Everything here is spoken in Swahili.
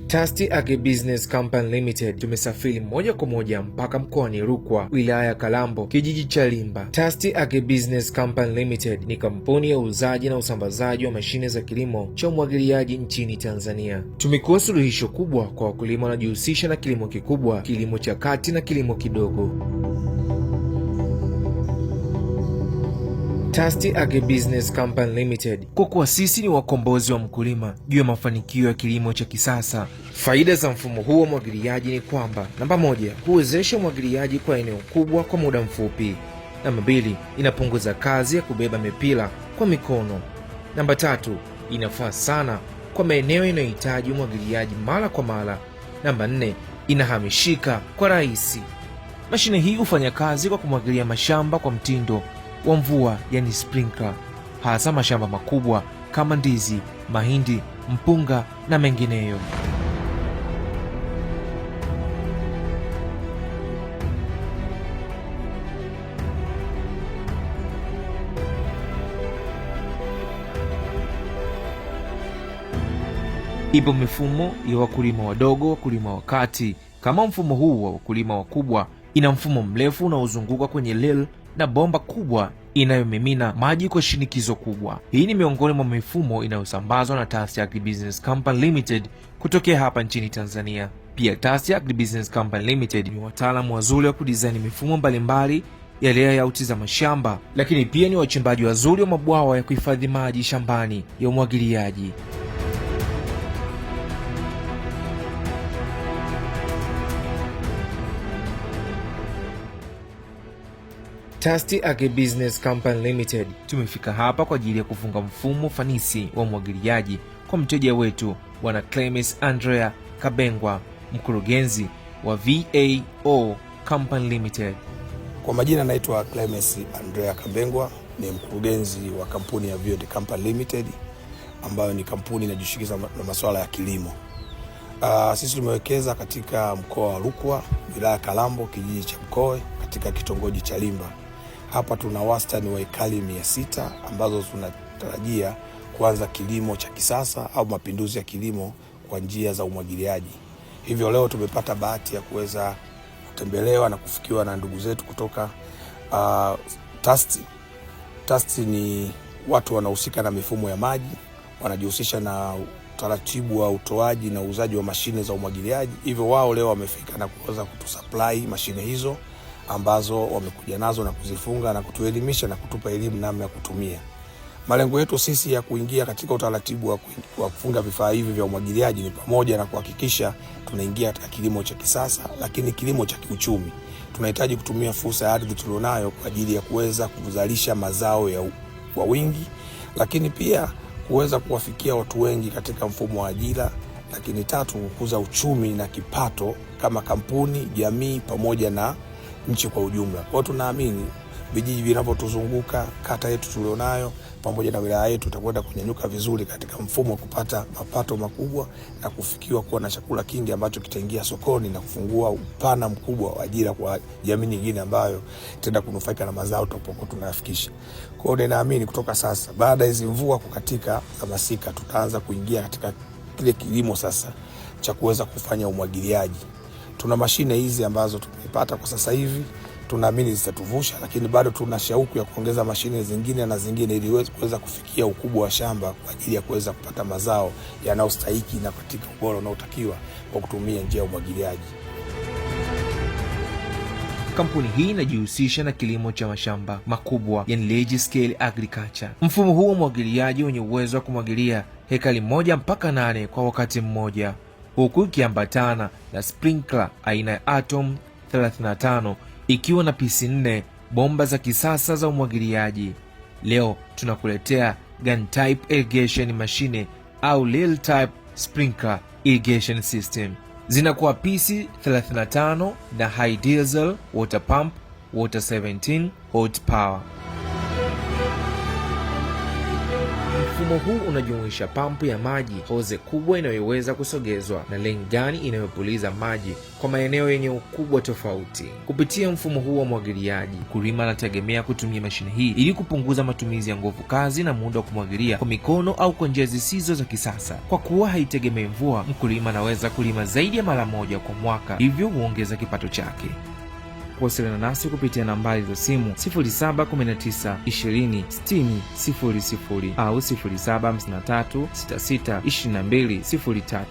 Tasti Agribusiness Company Limited tumesafiri moja kwa moja mpaka mkoani Rukwa, wilaya ya Kalambo, kijiji cha Limba. Tasti Agribusiness Company Limited ni kampuni ya uuzaji na usambazaji wa mashine za kilimo cha umwagiliaji nchini Tanzania. Tumekuwa suluhisho kubwa kwa wakulima wanaojihusisha na kilimo kikubwa, kilimo cha kati na kilimo kidogo. Tasti Agribusiness Company Limited, kwa kuwa sisi ni wakombozi wa mkulima juu ya mafanikio ya kilimo cha kisasa. Faida za mfumo huu wa umwagiliaji ni kwamba: namba moja, huwezesha umwagiliaji kwa eneo kubwa kwa muda mfupi. Namba mbili, inapunguza kazi ya kubeba mipira kwa mikono. Namba tatu, inafaa sana kwa maeneo yanayohitaji umwagiliaji mara kwa mara. Namba nne, inahamishika kwa rahisi. Mashine hii hufanya kazi kwa kumwagilia mashamba kwa mtindo wa mvua, yani sprinkler, hasa mashamba makubwa kama ndizi, mahindi, mpunga na mengineyo. Ipo mifumo ya wakulima wadogo, wakulima wa kati. Kama mfumo huu wa wakulima wakubwa, ina mfumo mrefu unaozunguka kwenye reli na bomba kubwa inayomimina maji kwa shinikizo kubwa. Hii ni miongoni mwa mifumo inayosambazwa na Tasti Agribusiness Company Limited kutokea hapa nchini Tanzania. Pia Tasti Agribusiness Company Limited ni wataalamu wazuri wa kudizaini mifumo mbalimbali ya layout za mashamba, lakini pia ni wachimbaji wazuri wa mabwawa ya kuhifadhi maji shambani ya umwagiliaji. Tasti Agribusiness Company Limited tumefika hapa kwa ajili ya kufunga mfumo fanisi wa umwagiliaji kwa mteja wetu Bwana Clemens Andrea Kabengwa, mkurugenzi wa VAO Company Limited. Kwa majina naitwa Clemens Andrea Kabengwa, ni mkurugenzi wa kampuni ya VAO Company Limited ambayo ni kampuni inajishughulisha na masuala ya kilimo. Sisi tumewekeza katika mkoa wa Rukwa, wilaya ya Kalambo, kijiji cha Mkoe, katika kitongoji cha Limba. Hapa tuna wastani wa ekari 600 ambazo tunatarajia kuanza kilimo cha kisasa au mapinduzi ya kilimo kwa njia za umwagiliaji. Hivyo leo tumepata bahati ya kuweza kutembelewa na kufikiwa na ndugu zetu kutoka Tasti. Tasti ni watu wanahusika na mifumo ya maji, wanajihusisha na taratibu wa utoaji na uuzaji wa mashine za umwagiliaji. Hivyo wao leo wamefika na kuweza kutusupply mashine hizo ambazo wamekuja nazo na kuzifunga na kutuelimisha na kutupa elimu namna ya kutumia. Malengo yetu sisi ya kuingia katika utaratibu wa kufunga vifaa hivi vya umwagiliaji ni pamoja na kuhakikisha tunaingia katika kilimo cha kisasa, lakini kilimo cha kiuchumi. Tunahitaji kutumia fursa ya ardhi tulionayo kwa ajili ya kuweza kuzalisha mazao kwa wingi, lakini pia kuweza kuwafikia watu wengi katika mfumo wa ajira, lakini tatu, kukuza uchumi na kipato kama kampuni, jamii pamoja na nchi kwa ujumla. Kwa tunaamini vijiji vinavyotuzunguka, kata yetu tulionayo pamoja na wilaya yetu itakwenda kunyanyuka vizuri katika mfumo wa kupata mapato makubwa na kufikiwa kuwa na chakula kingi ambacho kitaingia sokoni na kufungua upana mkubwa wa ajira kwa jamii nyingine ambayo itaenda kunufaika na mazao tutapokuwa tunayafikisha. Kwa hiyo ninaamini kutoka sasa, baada ya hizo mvua kukatika za masika, tutaanza kuingia katika kile kilimo sasa cha kuweza kufanya umwagiliaji. Tuna mashine hizi ambazo tumepata kwa sasa hivi, tunaamini zitatuvusha, lakini bado tuna shauku ya kuongeza mashine zingine na zingine ili kuweza kufikia ukubwa wa shamba kwa ajili ya kuweza kupata mazao yanayostahiki na katika ubora unaotakiwa kwa kutumia njia ya umwagiliaji. Kampuni hii inajihusisha na kilimo cha mashamba makubwa, yani large scale agriculture. Mfumo huu wa umwagiliaji wenye uwezo wa kumwagilia hekari 1 mpaka 8 kwa wakati mmoja, huku ikiambatana na sprinkler aina ya Atom 35 ikiwa na PC4, bomba za kisasa za umwagiliaji. Leo tunakuletea gun type irrigation machine au reel type sprinkler irrigation system. Zinakuwa PC35 na high diesel water pump, water 17 hot power. Mfumo huu unajumuisha pampu ya maji, hoze kubwa inayoweza kusogezwa na lengani inayopuliza maji kwa maeneo yenye ukubwa tofauti. Kupitia mfumo huu wa umwagiliaji, mkulima anategemea kutumia mashine hii ili kupunguza matumizi ya nguvu kazi na muda wa kumwagilia kwa mikono au kwa njia zisizo za kisasa. Kwa kuwa haitegemei mvua, mkulima anaweza kulima zaidi ya mara moja kwa mwaka, hivyo huongeza kipato chake. Kuwasiliana nasi kupitia nambari za simu 0719 20 60 00 au 0753 66 22 03.